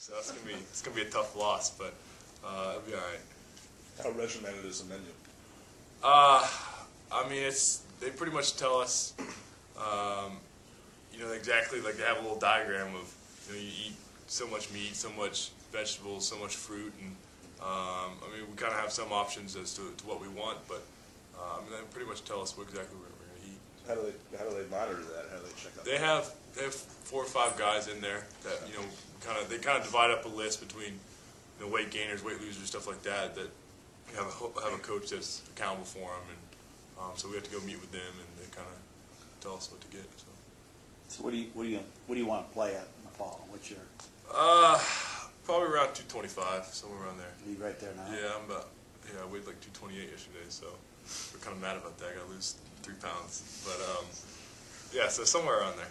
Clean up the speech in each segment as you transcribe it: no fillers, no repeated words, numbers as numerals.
So it's gonna be a tough loss, but it'll be all right. How regimented is the menu? I mean, they pretty much tell us, exactly, like they have a little diagram of, you eat so much meat, so much vegetables, so much fruit, and I mean, we kind of have some options as to what we want, but they pretty much tell us what exactly we're going to eat. How do they monitor that? How do they check out? They have 4 or 5 guys in there that they kind of divide up a list between weight gainers, weight losers, stuff like that. That have a coach that's accountable for them, and so we have to go meet with them, and they kind of tell us what to get. So what do you want to play at in the fall? What's your? Probably around 225, somewhere around there. Are you right there now? Yeah, I weighed like 228 yesterday, so we're kind of mad about that. I got to lose 3 pounds, but yeah, so somewhere around there.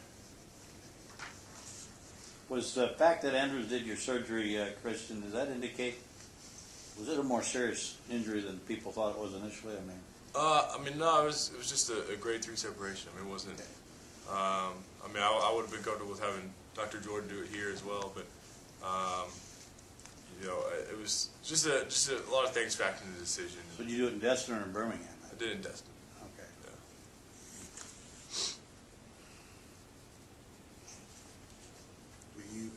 Was the fact that Andrews did your surgery, Christian, does that indicate, was it a more serious injury than people thought it was initially? No, it was just a grade 3 separation. I mean, it wasn't. I would have been comfortable with having Dr. Jordan do it here as well, but it was just a lot of things factored into the decision. So did you do it in Destin or in Birmingham? I did it in Destin. Okay. Yeah. Will you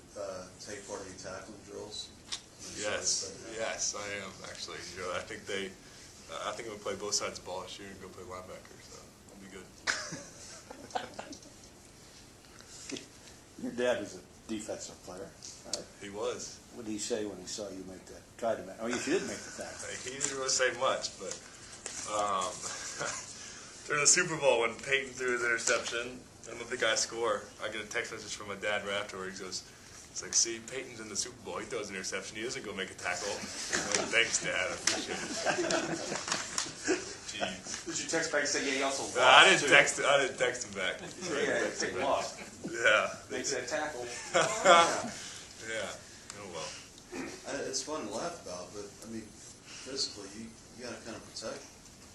take part in any tackling drills? Yes, I am actually. I think I'm gonna play both sides of the ball this year and go play linebacker, so I'll be good. Your dad was a defensive player, right? He was. What did he say when he saw you make that? Tried to make. Oh, you didn't make the tackle. He didn't really say much, but during the Super Bowl when Peyton threw his interception and let the guy score, I get a text message from my dad right afterwards. He goes, "It's like, see, Peyton's in the Super Bowl. He throws an interception. He doesn't go make a tackle." I'm like, "Thanks, Dad. I appreciate it." Jeez. Did you text back and say, yeah, he also lost? I didn't text him back. Yeah, take lost. Yeah. Makes that tackle. Yeah. Oh well. It's fun to laugh about, but I mean, physically, you got to kind of protect.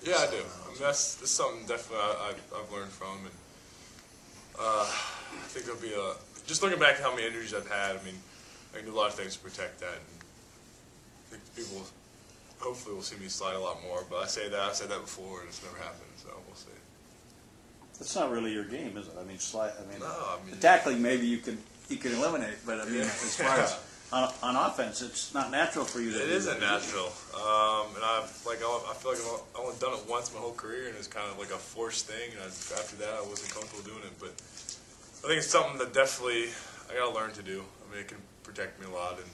Yeah, I do. I mean, that's something definitely I've learned from, and I think there'll be just looking back at how many injuries I've had. I mean, I can do a lot of things to protect that, and I think people hopefully will see me slide a lot more. But I've said that before, and it's never happened, so we'll see. That's not really your game, is it? I mean, No, the tackling maybe you can eliminate, but I mean, as far as on offense, it's not natural for you to. It isn't natural, and I feel like I've only done it once my whole career, and it's kind of like a forced thing. And after that, I wasn't comfortable doing it. But I think it's something that definitely I got to learn to do. I mean, it can protect me a lot and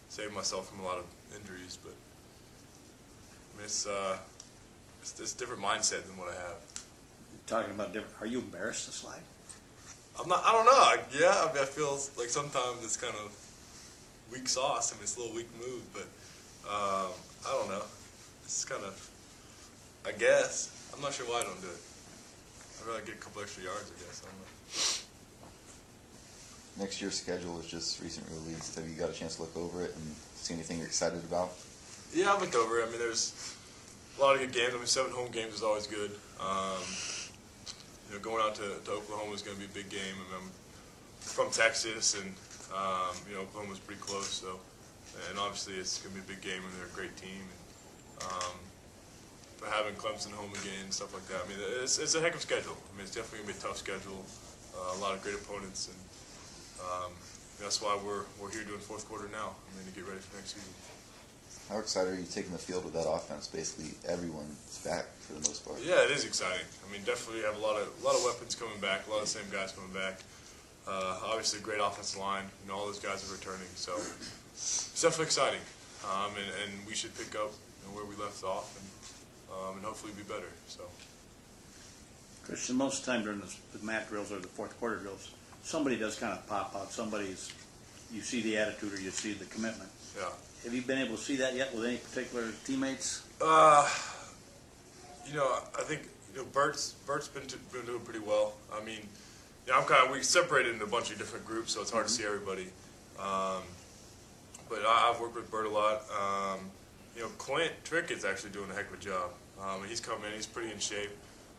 save myself from a lot of injuries. But I mean, it's a different mindset than what I have. Talking about different. Are you embarrassed to slide? I'm not. I don't know. I feel like sometimes it's kind of weak sauce. I mean, it's a little weak move, but I don't know. It's kind of. I guess I'm not sure why I don't do it. I'd rather get a couple extra yards. I guess. I don't know. Next year's schedule was just recently released. Have you got a chance to look over it and see anything you're excited about? Yeah, I've looked over it. I mean, there's a lot of good games. I mean, 7 home games is always good. Going out to Oklahoma is going to be a big game. I mean, I'm from Texas, and Oklahoma's pretty close. So, and obviously it's going to be a big game, and they're a great team. And, but having Clemson home again and stuff like that, I mean, it's a heck of a schedule. I mean, it's definitely going to be a tough schedule. A lot of great opponents, and that's why we're here doing fourth quarter now. I mean, to get ready for next season. How excited are you taking the field with that offense? Basically, everyone's back for the most part. Yeah, it is exciting. I mean, definitely have a lot of weapons coming back, a lot of the same guys coming back. Obviously, a great offensive line. All those guys are returning, so it's definitely exciting. And we should pick up where we left off, and hopefully be better. So, Christian, most of the time during the mat drills or the fourth quarter drills, somebody does kind of pop out. You see the attitude or you see the commitment. yeah. Have you been able to see that yet with any particular teammates? I think Bert's been doing pretty well. I mean, we separated into a bunch of different groups, so it's hard to see everybody. But I've worked with Bert a lot. Clint Trickett's actually doing a heck of a job. He's come in, he's pretty in shape.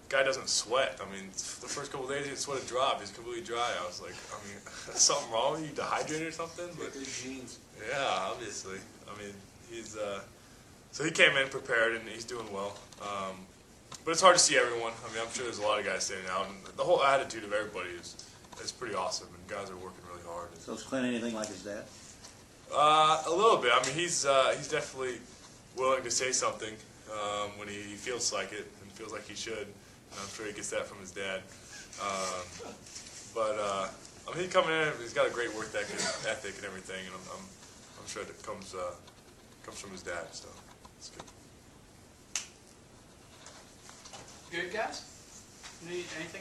guy doesn't sweat. I mean, the first couple of days he didn't sweat a drop. He's completely dry. I was like, I mean, something wrong with you? Dehydrated or something? But Good genes. yeah, obviously. I mean, he's so he came in prepared and he's doing well. But it's hard to see everyone. I mean, I'm sure there's a lot of guys standing out, and the whole attitude of everybody is pretty awesome, and guys are working really hard. So is Clint anything like his dad? A little bit. I mean, he's definitely willing to say something when he feels like it and feels like he should. And I'm sure he gets that from his dad. But I mean, he coming in. He's got a great work ethic and everything, and I'm sure that comes from his dad. So it's good. Good, guys? Need anything?